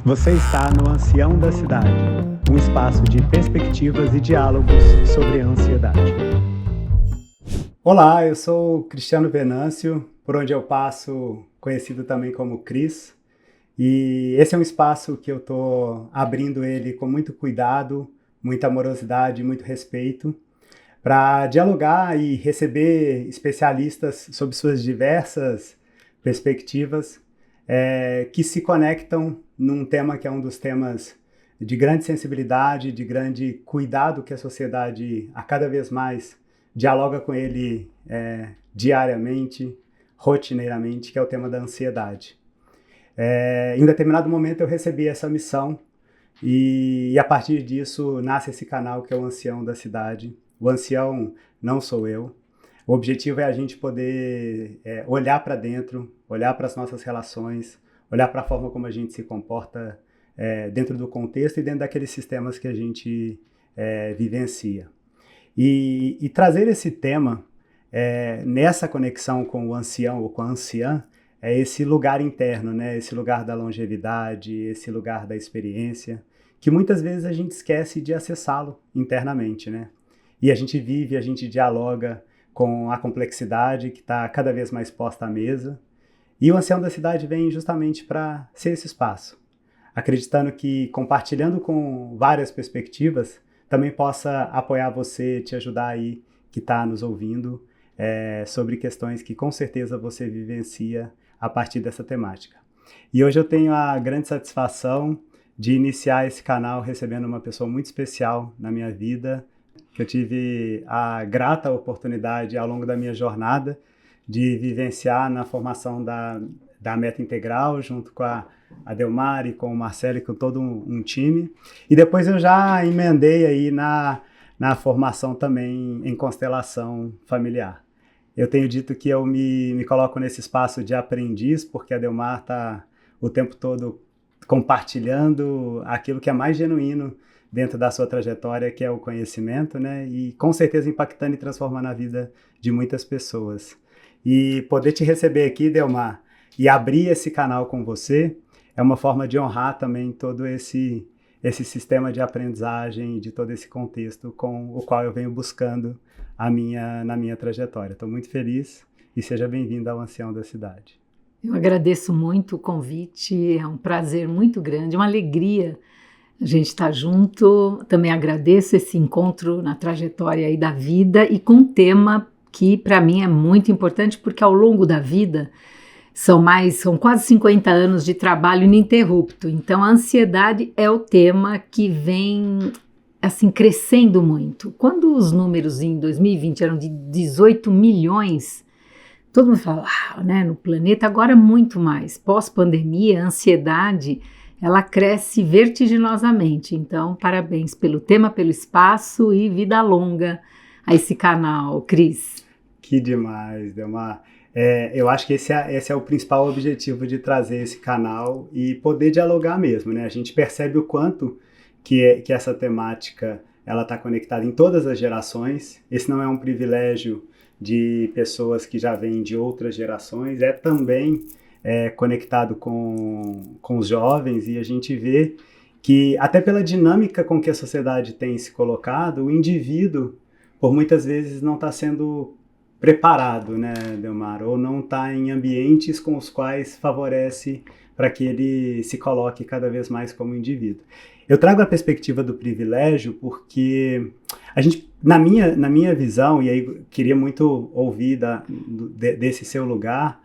Você está no Ancião da Cidade, um espaço de perspectivas e diálogos sobre a ansiedade. Olá, eu sou o Cristiano Venâncio, por onde eu passo, conhecido também como Cris, e esse é um espaço que eu estou abrindo ele com muito cuidado, muita amorosidade, muito respeito, para dialogar e receber especialistas sobre suas diversas perspectivas que se conectam num tema que é um dos temas de grande sensibilidade, de grande cuidado que a sociedade a cada vez mais dialoga com ele diariamente, rotineiramente, que é o tema da ansiedade. Em determinado momento eu recebi essa missão e a partir disso nasce esse canal que é o Ancião da Cidade. O ancião não sou eu. O objetivo é a gente poder olhar para dentro, olhar para as nossas relações, olhar para a forma como a gente se comporta dentro do contexto e dentro daqueles sistemas que a gente vivencia. E trazer esse tema nessa conexão com o ancião ou com a anciã é esse lugar interno, né? Esse lugar da longevidade, esse lugar da experiência, que muitas vezes a gente esquece de acessá-lo internamente, né? E a gente vive, a gente dialoga com a complexidade que está cada vez mais posta à mesa. E o Ancião da Cidade vem justamente para ser esse espaço, acreditando que compartilhando com várias perspectivas também possa apoiar você, te ajudar aí que está nos ouvindo sobre questões que com certeza você vivencia a partir dessa temática. E hoje eu tenho a grande satisfação de iniciar esse canal recebendo uma pessoa muito especial na minha vida, que eu tive a grata oportunidade ao longo da minha jornada de vivenciar na formação da Meta Integral, junto com a Delmar e com o Marcelo e com todo um time. E depois eu já emendei aí na formação também em constelação familiar. Eu tenho dito que eu me coloco nesse espaço de aprendiz, porque a Delmar está o tempo todo compartilhando aquilo que é mais genuíno dentro da sua trajetória, que é o conhecimento, né? E com certeza impactando e transformando a vida de muitas pessoas. E poder te receber aqui, Delmar, e abrir esse canal com você é uma forma de honrar também todo esse sistema de aprendizagem, de todo esse contexto com o qual eu venho buscando na minha trajetória. Estou muito feliz e seja bem-vindo ao Ancião da Cidade. Eu agradeço muito o convite, é um prazer muito grande, uma alegria a gente estar junto. Também agradeço esse encontro na trajetória aí da vida e com um tema que para mim é muito importante, porque ao longo da vida são quase 50 anos de trabalho ininterrupto. Então a ansiedade é o tema que vem assim crescendo muito. Quando os números em 2020 eram de 18 milhões, todo mundo fala, né, no planeta, agora muito mais. Pós-pandemia, a ansiedade, ela cresce vertiginosamente. Então, parabéns pelo tema, pelo espaço e vida longa a esse canal, Cris. Que demais, Delmar. Eu acho que esse é o principal objetivo de trazer esse canal e poder dialogar mesmo, né? A gente percebe o quanto que essa temática ela está conectada em todas as gerações. Esse não é um privilégio de pessoas que já vêm de outras gerações, é também conectado com os jovens, e a gente vê que até pela dinâmica com que a sociedade tem se colocado, o indivíduo, por muitas vezes, não está sendo preparado, né, Delmar? Ou não está em ambientes com os quais favorece para que ele se coloque cada vez mais como indivíduo. Eu trago a perspectiva do privilégio porque a gente, na minha visão, e aí queria muito ouvir desse seu lugar,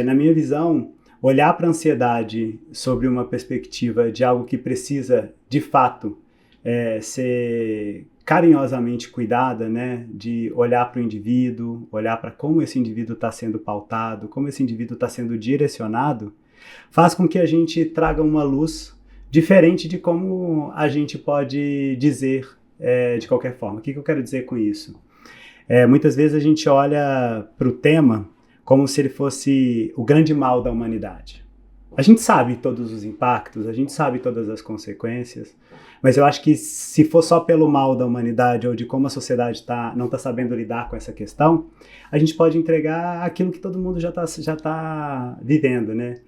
na minha visão, olhar para a ansiedade sobre uma perspectiva de algo que precisa, de fato, ser carinhosamente cuidada, né? De olhar para o indivíduo, olhar para como esse indivíduo está sendo pautado, como esse indivíduo está sendo direcionado, faz com que a gente traga uma luz diferente de como a gente pode dizer de qualquer forma. O que eu quero dizer com isso? Muitas vezes a gente olha para o tema como se ele fosse o grande mal da humanidade. A gente sabe todos os impactos, a gente sabe todas as consequências, mas eu acho que se for só pelo mal da humanidade ou de como a sociedade não está sabendo lidar com essa questão, a gente pode entregar aquilo que todo mundo já tá vivendo, né?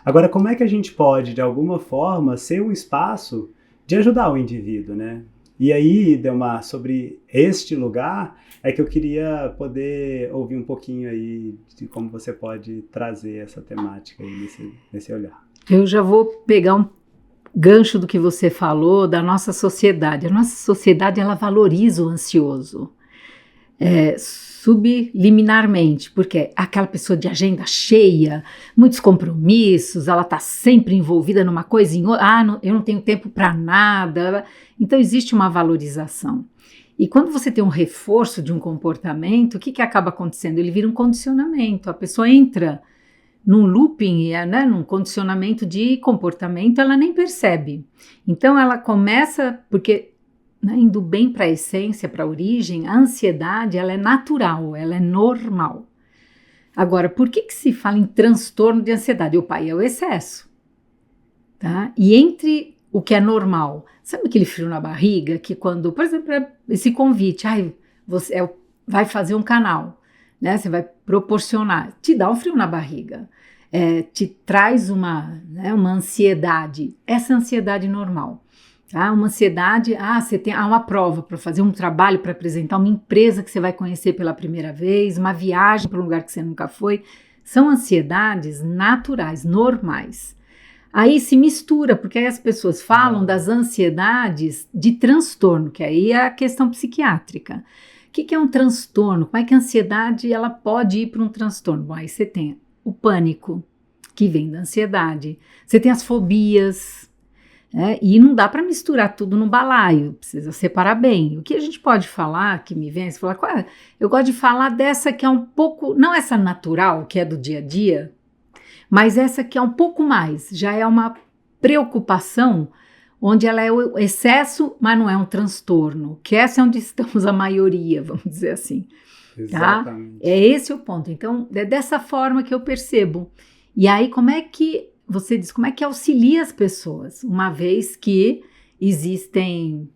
Agora, como é que a gente pode, de alguma forma, ser um espaço de ajudar o indivíduo, né? E aí, Delmar, sobre este lugar, é que eu queria poder ouvir um pouquinho aí de como você pode trazer essa temática aí nesse olhar. Eu já vou pegar um gancho do que você falou da nossa sociedade. A nossa sociedade, ela valoriza o ansioso. Subliminarmente, porque aquela pessoa de agenda cheia, muitos compromissos, ela está sempre envolvida numa coisa, eu não tenho tempo para nada. Então existe uma valorização. E quando você tem um reforço de um comportamento, o que acaba acontecendo? Ele vira um condicionamento, a pessoa entra num looping, né, num condicionamento de comportamento, ela nem percebe. Então ela começa, porque indo bem para a essência, para a origem, a ansiedade ela é natural, ela é normal. Agora, por que se fala em transtorno de ansiedade? O pai é o excesso. Tá? E entre o que é normal, sabe aquele frio na barriga que quando, por exemplo, esse convite, você vai fazer um canal, né? Você vai proporcionar, te dá um frio na barriga, te traz uma ansiedade, essa ansiedade normal. Tá? Uma ansiedade, você tem uma prova para fazer, um trabalho para apresentar, uma empresa que você vai conhecer pela primeira vez, uma viagem para um lugar que você nunca foi. São ansiedades naturais, normais. Aí se mistura, porque aí as pessoas falam das ansiedades de transtorno, que aí é a questão psiquiátrica. O que é um transtorno? Como é que a ansiedade ela pode ir para um transtorno? Bom, aí você tem o pânico, que vem da ansiedade. Você tem as fobias, e não dá para misturar tudo no balaio, precisa separar bem. O que a gente pode falar, que me vem, você fala, eu gosto de falar dessa que é um pouco, não essa natural, que é do dia a dia, mas essa que é um pouco mais, já é uma preocupação, onde ela é o excesso, mas não é um transtorno, que essa é onde estamos a maioria, vamos dizer assim. Exatamente. Tá? É esse o ponto. Então, é dessa forma que eu percebo. E aí, você diz, como é que auxilia as pessoas? Uma vez que existem,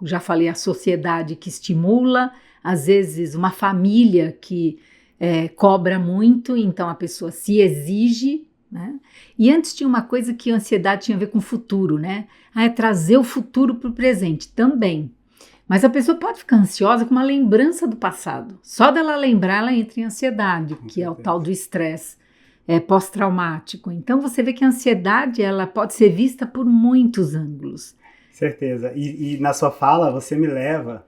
já falei, a sociedade que estimula, às vezes uma família que cobra muito, então a pessoa se exige, né? E antes tinha uma coisa que a ansiedade tinha a ver com o futuro, né? É trazer o futuro para o presente também. Mas a pessoa pode ficar ansiosa com uma lembrança do passado. Só dela lembrar, ela entra em ansiedade, que é o tal do estresse pós-traumático. Então você vê que a ansiedade ela pode ser vista por muitos ângulos. Certeza. E na sua fala você me leva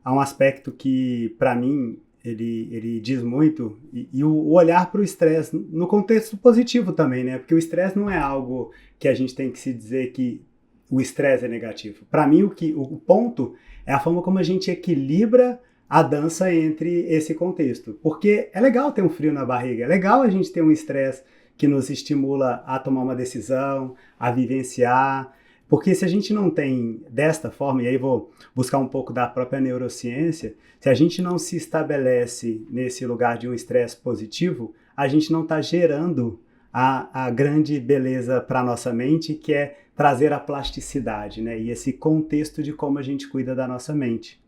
a um aspecto que para mim ele diz muito, e o olhar para o estresse no contexto positivo também, né? Porque o estresse não é algo que a gente tem que se dizer que o estresse é negativo. Para mim o ponto é a forma como a gente equilibra a dança entre esse contexto. Porque é legal ter um frio na barriga, é legal a gente ter um estresse que nos estimula a tomar uma decisão, a vivenciar. Porque se a gente não tem desta forma, e aí vou buscar um pouco da própria neurociência, se a gente não se estabelece nesse lugar de um estresse positivo, a gente não está gerando a grande beleza para a nossa mente, que é trazer a plasticidade, né? E esse contexto de como a gente cuida da nossa mente.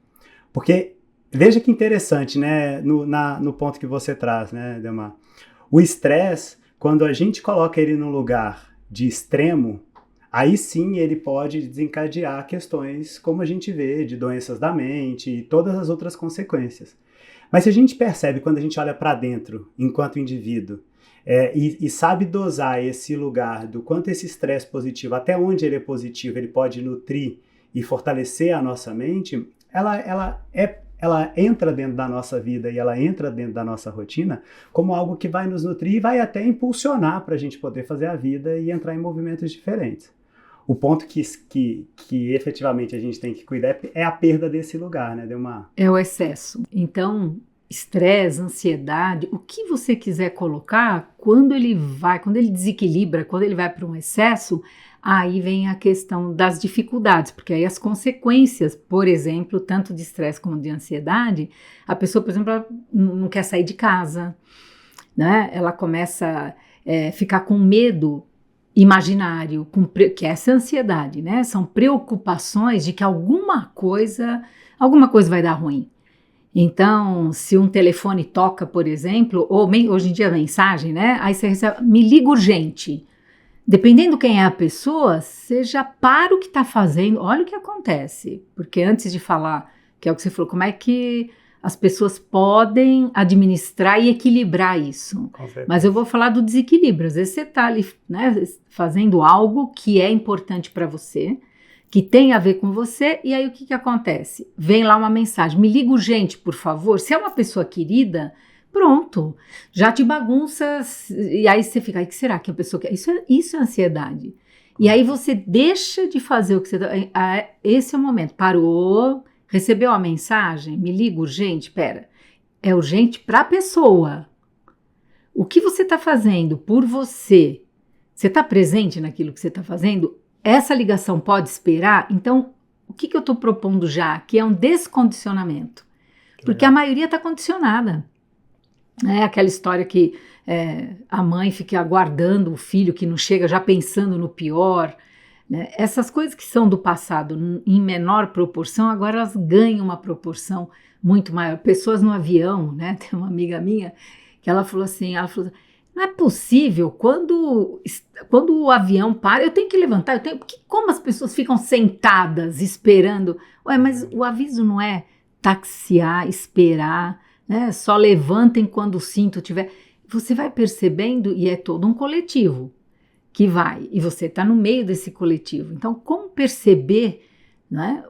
Porque veja que interessante, né, no ponto que você traz, né, Delmar? O estresse, quando a gente coloca ele num lugar de extremo, aí sim ele pode desencadear questões como a gente vê, de doenças da mente e todas as outras consequências. Mas se a gente percebe, quando a gente olha para dentro, enquanto indivíduo, e sabe dosar esse lugar do quanto esse estresse positivo, até onde ele é positivo, ele pode nutrir e fortalecer a nossa mente, ela entra dentro da nossa vida e ela entra dentro da nossa rotina como algo que vai nos nutrir e vai até impulsionar para a gente poder fazer a vida e entrar em movimentos diferentes. O ponto que efetivamente a gente tem que cuidar é a perda desse lugar, né, Delmar? É o excesso. Então, estresse, ansiedade, o que você quiser colocar, quando ele desequilibra, quando ele vai para um excesso, aí vem a questão das dificuldades, porque aí as consequências, por exemplo, tanto de estresse como de ansiedade, a pessoa, por exemplo, ela não quer sair de casa, né? Ela começa a ficar com medo imaginário, que é essa ansiedade, né? São preocupações de que alguma coisa vai dar ruim. Então, se um telefone toca, por exemplo, ou hoje em dia mensagem, né? Aí você recebe, me liga urgente. Dependendo quem é a pessoa, você já para o que está fazendo, olha o que acontece. Porque antes de falar, que é o que você falou, como é que as pessoas podem administrar e equilibrar isso? Mas eu vou falar do desequilíbrio. Às vezes você está ali, né, fazendo algo que é importante para você, que tem a ver com você, e aí o que acontece? Vem lá uma mensagem, me liga urgente, por favor. Se é uma pessoa querida, pronto, já te bagunça, e aí você fica, o que será que a pessoa quer? Isso é ansiedade. E aí você deixa de fazer o que você... Esse é o momento, parou, recebeu a mensagem, me liga urgente, pera, é urgente para a pessoa. O que você está fazendo por você? Você está presente naquilo que você está fazendo? Essa ligação pode esperar? Então, o que eu estou propondo já aqui é um descondicionamento. Porque a maioria está condicionada. É aquela história que a mãe fica aguardando o filho que não chega, já pensando no pior. Né? Essas coisas que são do passado em menor proporção, agora elas ganham uma proporção muito maior. Pessoas no avião, né? Tem uma amiga minha que ela falou assim, não é possível, quando o avião para, eu tenho que levantar, como as pessoas ficam sentadas esperando? Ué, mas o aviso não é taxiar, esperar, né? Só levantem quando o cinto tiver. Você vai percebendo, e é todo um coletivo que vai, e você está no meio desse coletivo. Então, como perceber, né,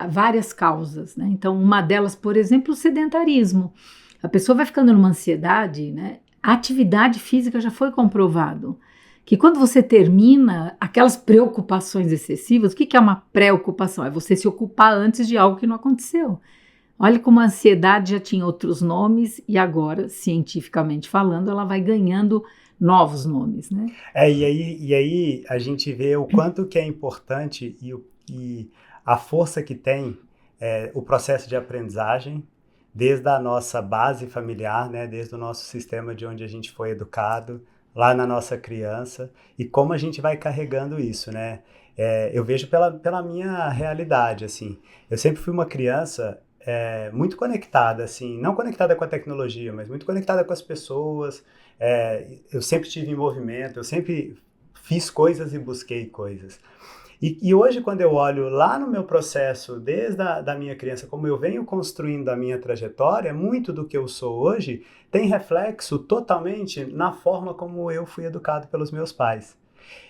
várias causas? Né? Então, uma delas, por exemplo, o sedentarismo. A pessoa vai ficando numa ansiedade, né? A atividade física já foi comprovado que quando você termina aquelas preocupações excessivas, o que é uma preocupação? É você se ocupar antes de algo que não aconteceu. Olha como a ansiedade já tinha outros nomes e agora, cientificamente falando, ela vai ganhando novos nomes, né? E aí a gente vê o quanto que é importante e a força que tem o processo de aprendizagem, desde a nossa base familiar, né, desde o nosso sistema de onde a gente foi educado, lá na nossa criança, e como a gente vai carregando isso, né? Eu vejo pela minha realidade, assim. Eu sempre fui uma criança muito conectada, assim, não conectada com a tecnologia, mas muito conectada com as pessoas. Eu sempre estive em movimento, eu sempre fiz coisas e busquei coisas. E hoje, quando eu olho lá no meu processo, desde da minha criança, como eu venho construindo a minha trajetória, muito do que eu sou hoje tem reflexo totalmente na forma como eu fui educado pelos meus pais.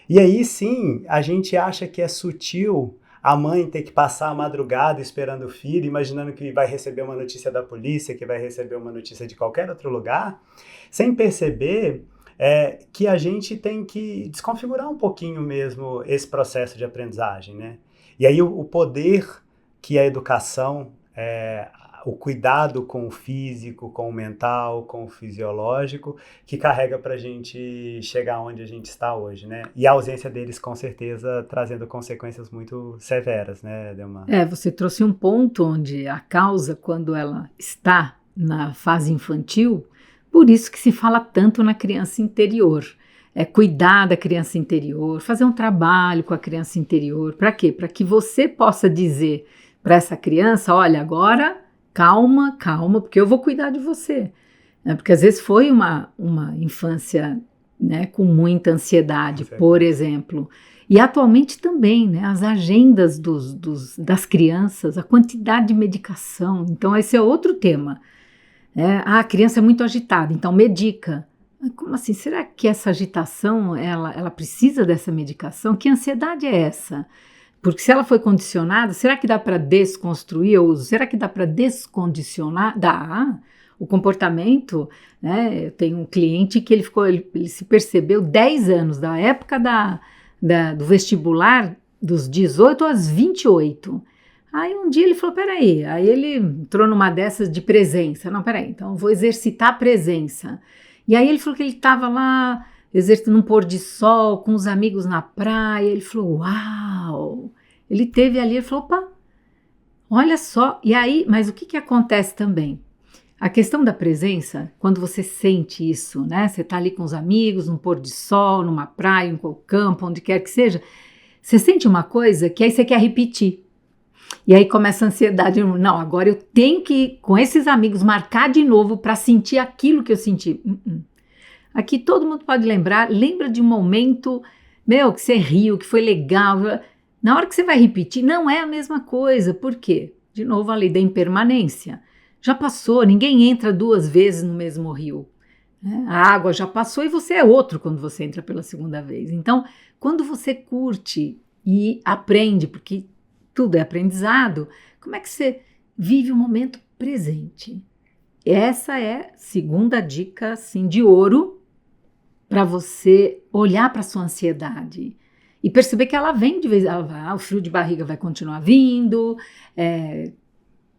E aí sim, a gente acha que é sutil a mãe ter que passar a madrugada esperando o filho, imaginando que vai receber uma notícia da polícia, que vai receber uma notícia de qualquer outro lugar, sem perceber que a gente tem que desconfigurar um pouquinho mesmo esse processo de aprendizagem, né? E aí o poder que a educação, o cuidado com o físico, com o mental, com o fisiológico, que carrega para a gente chegar onde a gente está hoje, né? E a ausência deles, com certeza, trazendo consequências muito severas, né, Delmar? Você trouxe um ponto onde a causa, quando ela está na fase infantil, por isso que se fala tanto na criança interior. Cuidar da criança interior, fazer um trabalho com a criança interior. Para quê? Para que você possa dizer para essa criança, olha, agora calma, porque eu vou cuidar de você. Porque às vezes foi uma infância, né, com muita ansiedade, por exemplo. E atualmente também, né, as agendas das crianças, a quantidade de medicação. Então esse é outro tema. A criança é muito agitada, então medica. Como assim? Será que essa agitação, ela precisa dessa medicação? Que ansiedade é essa? Porque se ela foi condicionada, será que dá para desconstruir o uso? Será que dá para descondicionar? Dá. O comportamento, né? Eu tenho um cliente que ele se percebeu 10 anos, da época do vestibular, dos 18 aos 28. Aí um dia ele falou, peraí, aí ele entrou numa dessas de presença. Não, peraí, então eu vou exercitar a presença. E aí ele falou que ele estava lá exercitando um pôr de sol com os amigos na praia. Ele falou, uau! Ele teve ali, ele falou, opa, olha só. E aí, mas o que acontece também? A questão da presença, quando você sente isso, né? Você está ali com os amigos, num pôr de sol, numa praia, em qualquer campo, onde quer que seja, você sente uma coisa que aí você quer repetir. E aí começa a ansiedade. Não, agora eu tenho que, com esses amigos, marcar de novo para sentir aquilo que eu senti. Aqui todo mundo pode lembrar. Lembra de um momento, que você riu, que foi legal. Na hora que você vai repetir, não é a mesma coisa. Por quê? De novo, a lei da impermanência. Já passou, ninguém entra 2 vezes no mesmo rio. A água já passou e você é outro quando você entra pela segunda vez. Então, quando você curte e aprende, porque tudo é aprendizado, como é que você vive o momento presente? Essa é a segunda dica assim, de ouro para você olhar para a sua ansiedade e perceber que ela vem de vez em quando. O frio de barriga vai continuar vindo,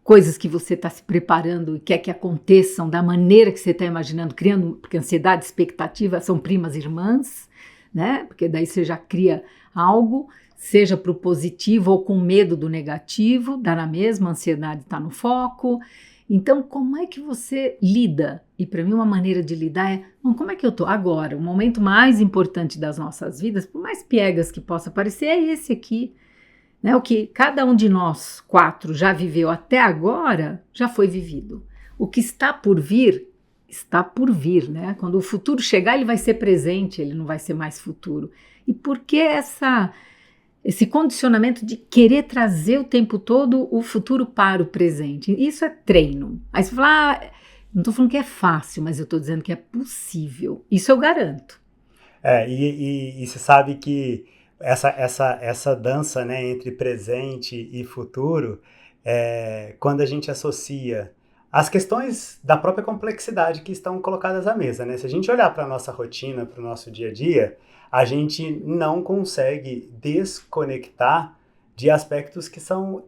coisas que você está se preparando e quer que aconteçam da maneira que você está imaginando, criando, porque ansiedade e expectativa são primas irmãs, né? Porque daí você já cria algo, seja para o positivo ou com medo do negativo, dá na mesma, a ansiedade está no foco. Então, como é que você lida? E para mim uma maneira de lidar é, como é que eu estou agora? O momento mais importante das nossas vidas, por mais piegas que possa parecer, é esse aqui. Né, o que cada um de nós 4 já viveu até agora, já foi vivido. O que está por vir, né? Quando o futuro chegar, ele vai ser presente, ele não vai ser mais futuro. E por que esse condicionamento de querer trazer o tempo todo o futuro para o presente? Isso é treino. Aí você fala, não estou falando que é fácil, mas eu estou dizendo que é possível. Isso eu garanto. E você sabe que essa dança, né, entre presente e futuro, quando a gente associa as questões da própria complexidade que estão colocadas à mesa, né? Se a gente olhar para a nossa rotina, para o nosso dia a dia, a gente não consegue desconectar de aspectos que são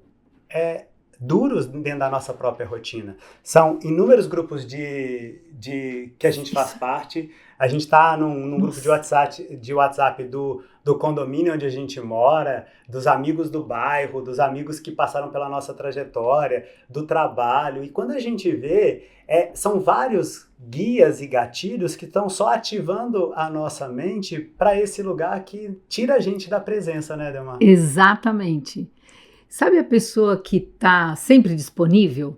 duros dentro da nossa própria rotina. São inúmeros grupos que a gente faz parte. A gente está num grupo de WhatsApp do condomínio onde a gente mora, dos amigos do bairro, dos amigos que passaram pela nossa trajetória, do trabalho. E quando a gente vê, são vários guias e gatilhos que estão só ativando a nossa mente para esse lugar que tira a gente da presença, né, Delmar? Exatamente. Sabe a pessoa que está sempre disponível?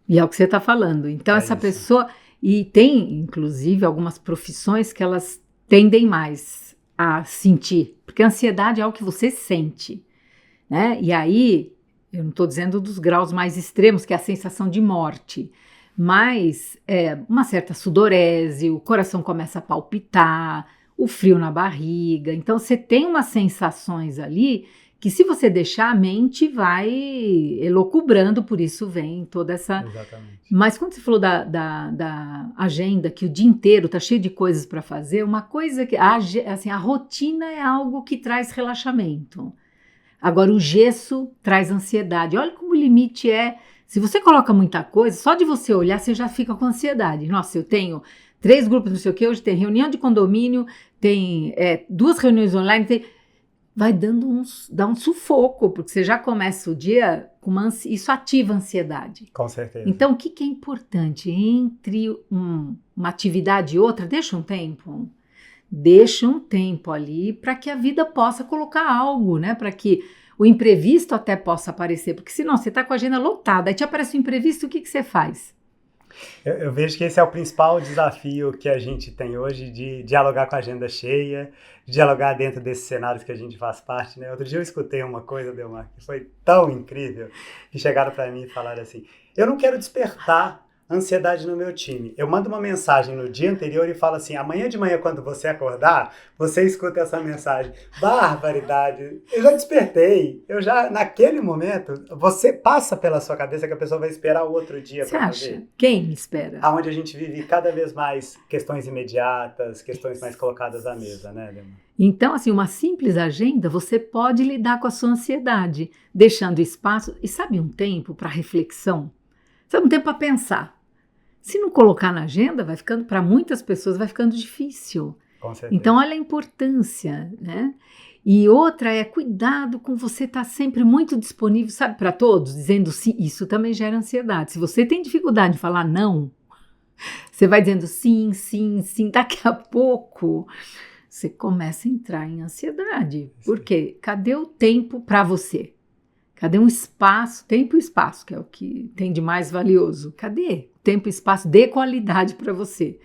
E é o que você está falando. Então, essa isso. Pessoa... E tem, inclusive, algumas profissões que elas tendem mais a sentir. Porque a ansiedade é algo que você sente. Né? E aí, eu não estou dizendo dos graus mais extremos, que é a sensação de morte. Mas uma certa sudorese, o coração começa a palpitar, o frio na barriga. Então, você tem umas sensações ali... que se você deixar, a mente vai elocubrando, por isso vem toda essa... Exatamente. Mas quando você falou da agenda, que o dia inteiro está cheio de coisas para fazer, uma coisa que... Assim, a rotina é algo que traz relaxamento. Agora, o gesso traz ansiedade. Olha como o limite é... Se você coloca muita coisa, só de você olhar, você já fica com ansiedade. Nossa, eu tenho 3 grupos, não sei o quê, hoje tem reunião de condomínio, tem 2 reuniões online, vai dá um sufoco, porque você já começa o dia com isso ativa a ansiedade. Com certeza. Então, o que é importante? Entre uma atividade e outra, deixa um tempo. Deixa um tempo ali para que a vida possa colocar algo, né? Para que o imprevisto até possa aparecer, porque senão você está com a agenda lotada, aí te aparece o imprevisto, o que você faz? Eu vejo que esse é o principal desafio que a gente tem hoje, de dialogar com a agenda cheia, de dialogar dentro desses cenários que a gente faz parte, né? Outro dia eu escutei uma coisa, Delmar, que foi tão incrível, que chegaram para mim e falaram assim, eu não quero despertar ansiedade no meu time. Eu mando uma mensagem no dia anterior e falo assim, amanhã de manhã quando você acordar, você escuta essa mensagem. Barbaridade! Eu já despertei. Naquele momento, você passa pela sua cabeça que a pessoa vai esperar o outro dia para fazer. Você acha? Quem espera? Aonde a gente vive cada vez mais questões imediatas, questões mais colocadas à mesa, né, Delmar? Então, assim, uma simples agenda, você pode lidar com a sua ansiedade, deixando espaço, e sabe, um tempo para reflexão? Sabe, um tempo para pensar. Se não colocar na agenda, vai ficando, para muitas pessoas, vai ficando difícil. Com certeza. Então, olha a importância, né? E outra é cuidado com você estar sempre muito disponível, sabe, para todos, dizendo sim, isso também gera ansiedade. Se você tem dificuldade de falar não, você vai dizendo sim, sim, sim, daqui a pouco você começa a entrar em ansiedade. Porque cadê o tempo para você? Cadê um espaço, tempo e espaço, que é o que tem de mais valioso? Cadê tempo e espaço de qualidade para você?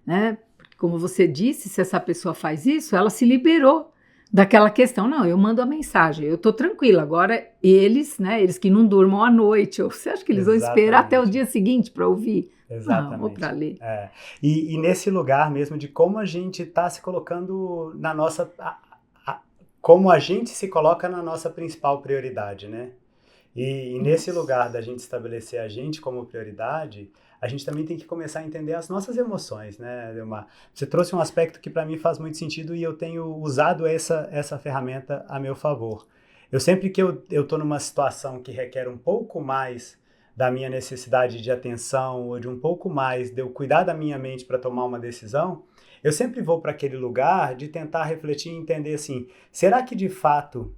Né? Porque, como você disse, se essa pessoa faz isso, ela se liberou daquela questão. Não, eu mando a mensagem, eu estou tranquila. Agora, eles, né, eles que não durmam à noite, ou você acha que eles vão esperar até o dia seguinte para ouvir? Exatamente. Não, ou para ler. E nesse lugar mesmo de como a gente está se colocando na nossa... como a gente se coloca na nossa principal prioridade, né? E nesse lugar da gente estabelecer a gente como prioridade, a gente também tem que começar a entender as nossas emoções, né, Delmar? Você trouxe um aspecto que para mim faz muito sentido e eu tenho usado essa ferramenta a meu favor. Eu sempre que eu estou numa situação que requer um pouco mais da minha necessidade de atenção ou de um pouco mais de eu cuidar da minha mente para tomar uma decisão, eu sempre vou para aquele lugar de tentar refletir e entender assim, será que de fato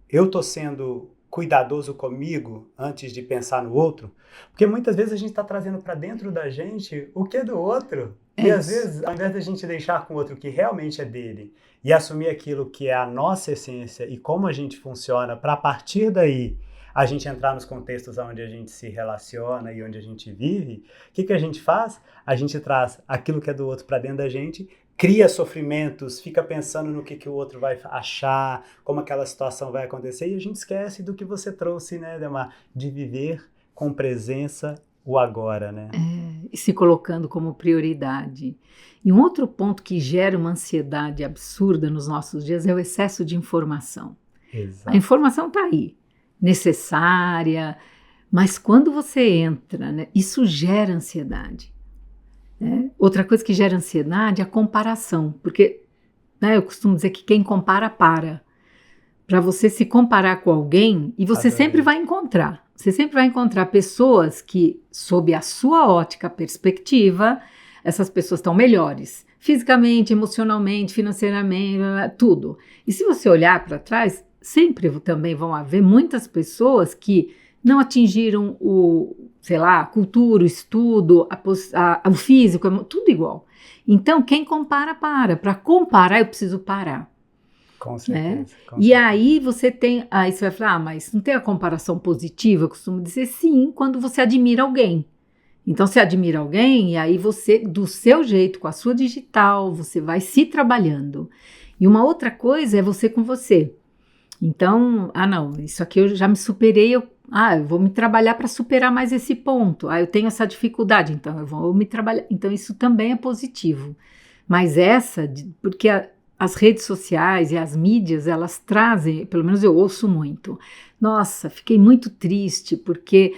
eu estou sendo cuidadoso comigo antes de pensar no outro? Porque muitas vezes a gente está trazendo para dentro da gente o que é do outro. E às vezes, ao invés da gente deixar com o outro o que realmente é dele e assumir aquilo que é a nossa essência e como a gente funciona, para a partir daí a gente entrar nos contextos onde a gente se relaciona e onde a gente vive, o que a gente faz? A gente traz aquilo que é do outro para dentro da gente, cria sofrimentos, fica pensando no que o outro vai achar, como aquela situação vai acontecer, e a gente esquece do que você trouxe, né, Delmar? De viver com presença o agora, né? E se colocando como prioridade. E um outro ponto que gera uma ansiedade absurda nos nossos dias é o excesso de informação. Exato. A informação está aí, necessária, mas quando você entra, né, isso gera ansiedade. Outra coisa que gera ansiedade é a comparação, porque, né, eu costumo dizer que quem compara, para você se comparar com alguém, e você sempre vai encontrar pessoas que, sob a sua ótica, perspectiva, essas pessoas estão melhores, fisicamente, emocionalmente, financeiramente, tudo. E se você olhar para trás, sempre também vão haver muitas pessoas que não atingiram a cultura, o estudo, o físico, tudo igual. Então, quem compara, para. Para comparar, eu preciso parar. Com certeza. E aí você vai falar, mas não tem a comparação positiva? Eu costumo dizer sim, quando você admira alguém. Então, você admira alguém e aí você, do seu jeito, com a sua digital, você vai se trabalhando. E uma outra coisa é você com você. Então, não, isso aqui eu já me superei, eu vou me trabalhar para superar mais esse ponto. Eu tenho essa dificuldade, então eu vou me trabalhar. Então, isso também é positivo. Mas porque as redes sociais e as mídias, elas trazem, pelo menos eu ouço muito, nossa, fiquei muito triste porque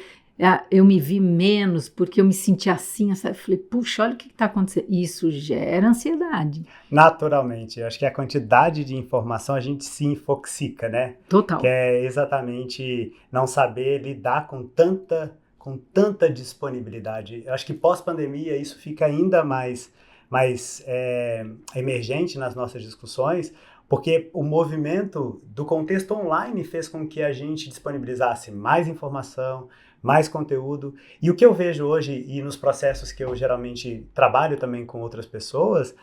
eu me vi menos, porque eu me senti assim, eu falei, puxa, olha o que está acontecendo. Isso gera ansiedade. Naturalmente, eu acho que a quantidade de informação a gente se infoxica, né? Total. Que é exatamente não saber lidar com tanta disponibilidade. Eu acho que pós-pandemia isso fica ainda mais emergente nas nossas discussões, porque o movimento do contexto online fez com que a gente disponibilizasse mais informação, mais conteúdo. E o que eu vejo hoje, e nos processos que eu geralmente trabalho também com outras pessoas,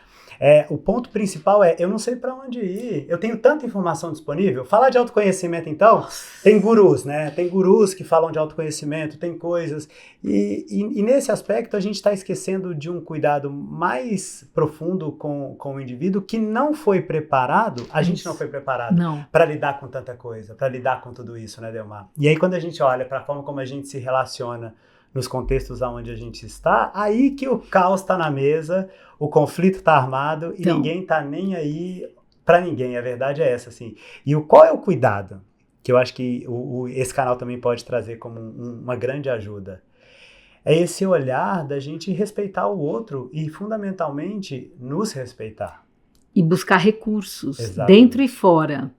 o ponto principal eu não sei para onde ir. Eu tenho tanta informação disponível. Falar de autoconhecimento, então, tem gurus, né? Tem gurus que falam de autoconhecimento, tem coisas. E nesse aspecto, a gente está esquecendo de um cuidado mais profundo com o indivíduo que não foi preparado. A gente não foi preparado para lidar com tanta coisa, para lidar com tudo isso, né, Delmar? E aí, quando a gente olha para a forma como a gente se relaciona nos contextos onde a gente está, aí que o caos está na mesa, o conflito está armado e ninguém está nem aí para ninguém. A verdade é essa, assim. E qual é o cuidado? Que eu acho que esse canal também pode trazer como uma grande ajuda. É esse olhar da gente respeitar o outro e, fundamentalmente, nos respeitar. E buscar recursos, dentro e fora.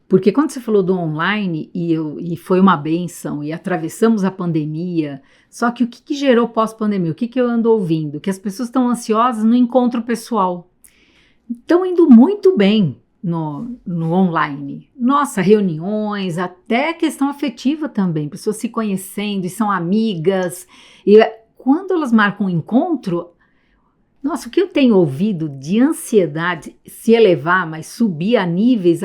Porque quando você falou do online, e foi uma bênção, e atravessamos a pandemia, só que o que gerou pós-pandemia? O que eu ando ouvindo? Que as pessoas estão ansiosas no encontro pessoal. Estão indo muito bem no online. Nossa, reuniões, até questão afetiva também, pessoas se conhecendo e são amigas. E quando elas marcam um encontro, nossa, o que eu tenho ouvido de ansiedade se elevar, mas subir a níveis,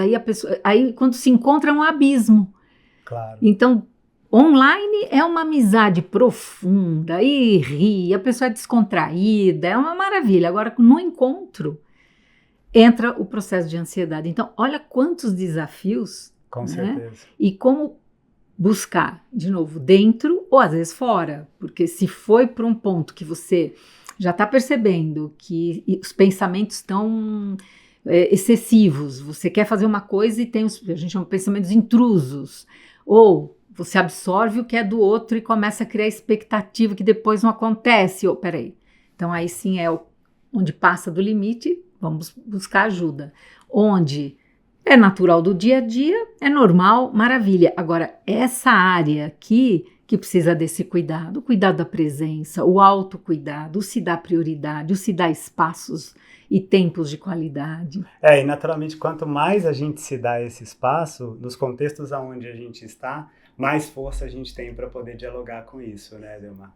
aí quando se encontra é um abismo. Claro. Então, online é uma amizade profunda, e ri, a pessoa é descontraída, é uma maravilha. Agora, no encontro, entra o processo de ansiedade. Então, olha quantos desafios, Com né? certeza. E como buscar, de novo, dentro ou às vezes fora. Porque se foi para um ponto que você já está percebendo que os pensamentos estão excessivos, você quer fazer uma coisa e tem a gente chama de pensamentos intrusos, ou você absorve o que é do outro e começa a criar expectativa que depois não acontece. Ou, peraí, então aí sim é onde passa do limite, vamos buscar ajuda. Onde é natural do dia a dia, é normal, maravilha. Agora, essa área aqui que precisa desse cuidado, o cuidado da presença, o autocuidado, o se dar prioridade, o se dar espaços e tempos de qualidade. E naturalmente, quanto mais a gente se dá esse espaço, nos contextos onde a gente está, mais força a gente tem para poder dialogar com isso, né, Delmar?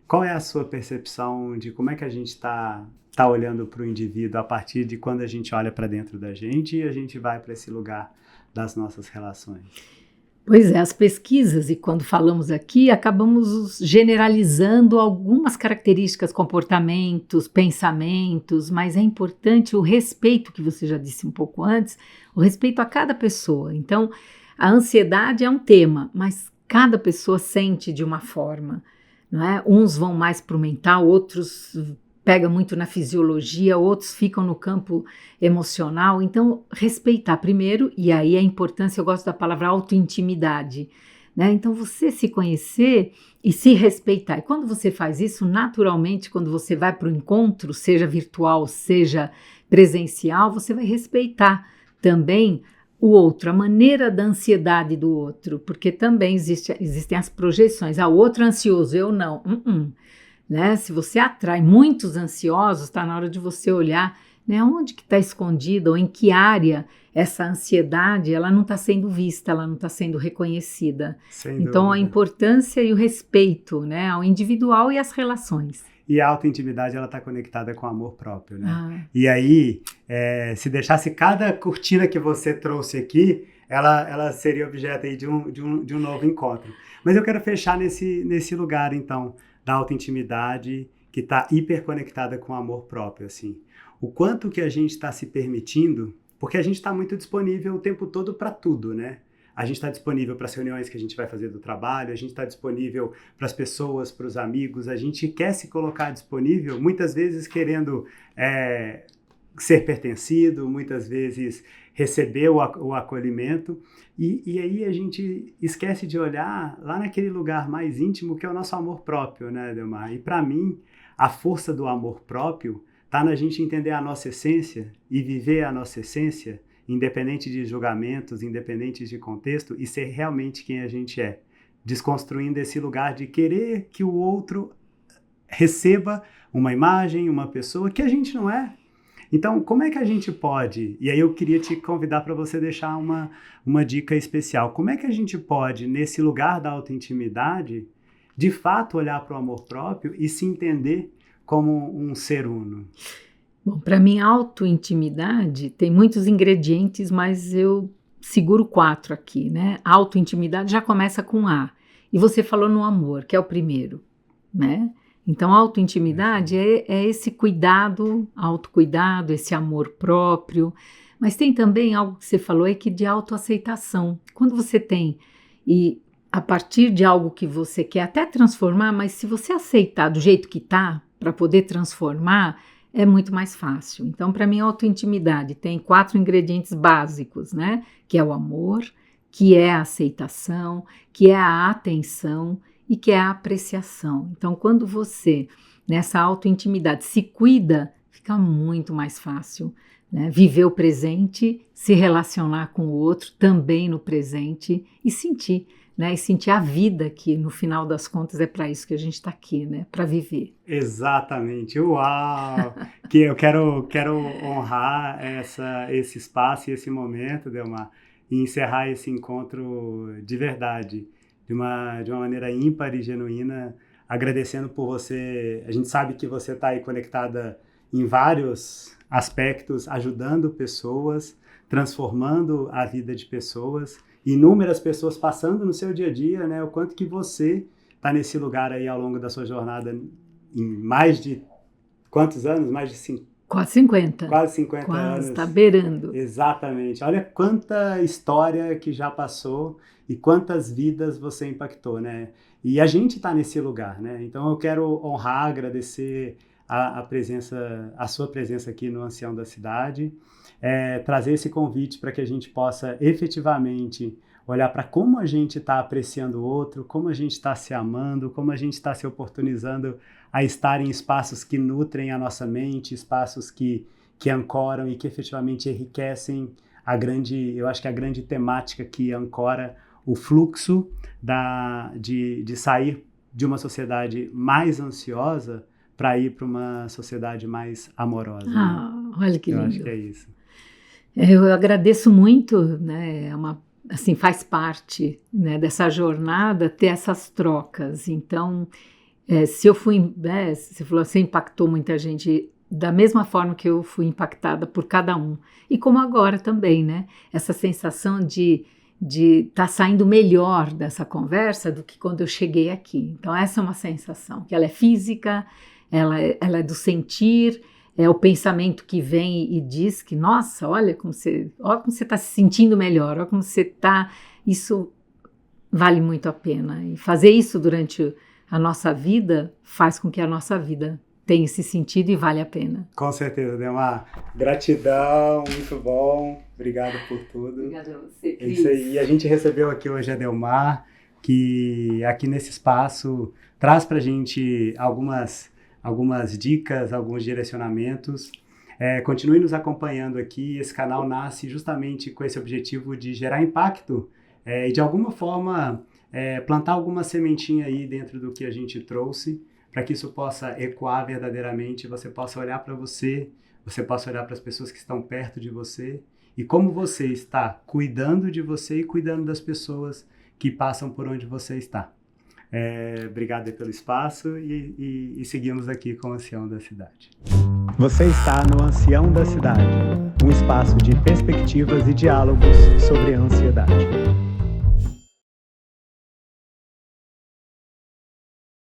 Qual é a sua percepção de como é que a gente está olhando para o indivíduo a partir de quando a gente olha para dentro da gente e a gente vai para esse lugar das nossas relações? Pois é, as pesquisas, e quando falamos aqui, acabamos generalizando algumas características, comportamentos, pensamentos, mas é importante o respeito, que você já disse um pouco antes, o respeito a cada pessoa. Então, a ansiedade é um tema, mas cada pessoa sente de uma forma, não é? Uns vão mais para o mental, outros pega muito na fisiologia, outros ficam no campo emocional. Então, respeitar primeiro, e aí a importância, eu gosto da palavra autointimidade, né? Então, você se conhecer e se respeitar. E quando você faz isso, naturalmente, quando você vai para o encontro, seja virtual, seja presencial, você vai respeitar também o outro, a maneira da ansiedade do outro, porque também existem as projeções. O outro é ansioso, eu não. Né? Se você atrai muitos ansiosos, está na hora de você olhar, né, onde que está escondida ou em que área essa ansiedade ela não está sendo vista, ela não está sendo reconhecida. Sem então, dúvida. A importância e o respeito, né, ao individual e às relações. E a autointimidade, ela está conectada com o amor próprio, né? E aí, se deixasse cada cortina que você trouxe aqui, ela seria objeto aí de um novo encontro. Mas eu quero fechar nesse lugar, então, da autointimidade, que está hiperconectada com o amor próprio, assim. O quanto que a gente está se permitindo, porque a gente está muito disponível o tempo todo para tudo, né? A gente está disponível para as reuniões que a gente vai fazer do trabalho, a gente está disponível para as pessoas, para os amigos, a gente quer se colocar disponível, muitas vezes querendo ser pertencido, muitas vezes receber o acolhimento, e aí a gente esquece de olhar lá naquele lugar mais íntimo que é o nosso amor próprio, né, Delmar? E para mim, a força do amor próprio está na gente entender a nossa essência e viver a nossa essência, independente de julgamentos, independente de contexto, e ser realmente quem a gente é. Desconstruindo esse lugar de querer que o outro receba uma imagem, uma pessoa que a gente não é. Então, como é que a gente pode, e aí eu queria te convidar para você deixar uma dica especial, como é que a gente pode, nesse lugar da autointimidade, de fato olhar para o amor próprio e se entender como um ser uno? Bom, para mim, autointimidade tem muitos ingredientes, mas eu seguro 4 aqui, né? Autointimidade já começa com A. E você falou no amor, que é o primeiro, né? Então, autointimidade é esse cuidado, autocuidado, esse amor próprio. Mas tem também algo que você falou aí que de autoaceitação. Quando você tem, e a partir de algo que você quer até transformar, mas se você aceitar do jeito que está, para poder transformar, é muito mais fácil. Então, para mim, a autointimidade tem 4 ingredientes básicos, né? Que é o amor, que é a aceitação, que é a atenção e que é a apreciação. Então, quando você, nessa autointimidade, se cuida, fica muito mais fácil, né? Viver o presente, se relacionar com o outro também no presente e sentir, né? E sentir a vida, que no final das contas é para isso que a gente está aqui, né? Para viver. Exatamente, uau! Que eu quero honrar esse espaço e esse momento, Delmar, e encerrar esse encontro de verdade, de uma maneira ímpar e genuína, agradecendo por você. A gente sabe que você está aí conectada em vários aspectos, ajudando pessoas, transformando a vida de pessoas, inúmeras pessoas passando no seu dia a dia, né? O quanto que você está nesse lugar aí ao longo da sua jornada em mais de quantos anos? Mais de 5. Quase 50. Quase 50 Quase, anos. está beirando. Exatamente. Olha quanta história que já passou e quantas vidas você impactou, né? E a gente está nesse lugar, né? Então eu quero honrar, agradecer a sua presença aqui no Ancião da Cidade, trazer esse convite para que a gente possa efetivamente olhar para como a gente está apreciando o outro, como a gente está se amando, como a gente está se oportunizando a estar em espaços que nutrem a nossa mente, espaços que ancoram e que efetivamente enriquecem eu acho que a grande temática que ancora o fluxo de sair de uma sociedade mais ansiosa para ir para uma sociedade mais amorosa. Né? Olha que lindo. Eu acho que é isso. Eu agradeço muito, né? Assim, faz parte, né, dessa jornada ter essas trocas. Então, se eu fui, você falou, você impactou muita gente da mesma forma que eu fui impactada por cada um. E como agora também, né? Essa sensação de estar saindo melhor dessa conversa do que quando eu cheguei aqui. Então, essa é uma sensação, que ela é física, ela é do sentir, é o pensamento que vem e diz que, nossa, olha como você está se sentindo melhor, olha como você está, isso vale muito a pena. E fazer isso durante a nossa vida faz com que a nossa vida tenha esse sentido e vale a pena. Com certeza, Delmar. Gratidão, muito bom. Obrigado por tudo. Obrigada a você, Cris. É isso aí. E a gente recebeu aqui hoje a Delmar, que aqui nesse espaço traz para a gente algumas dicas, alguns direcionamentos. Continue nos acompanhando aqui. Esse canal nasce justamente com esse objetivo de gerar impacto e de alguma forma plantar alguma sementinha aí dentro do que a gente trouxe, para que isso possa ecoar verdadeiramente, você possa olhar para você possa olhar para as pessoas que estão perto de você e como você está cuidando de você e cuidando das pessoas que passam por onde você está. Obrigado pelo espaço e seguimos aqui com o Ancião da Cidade. Você está no Ancião da Cidade, um espaço de perspectivas e diálogos sobre ancião.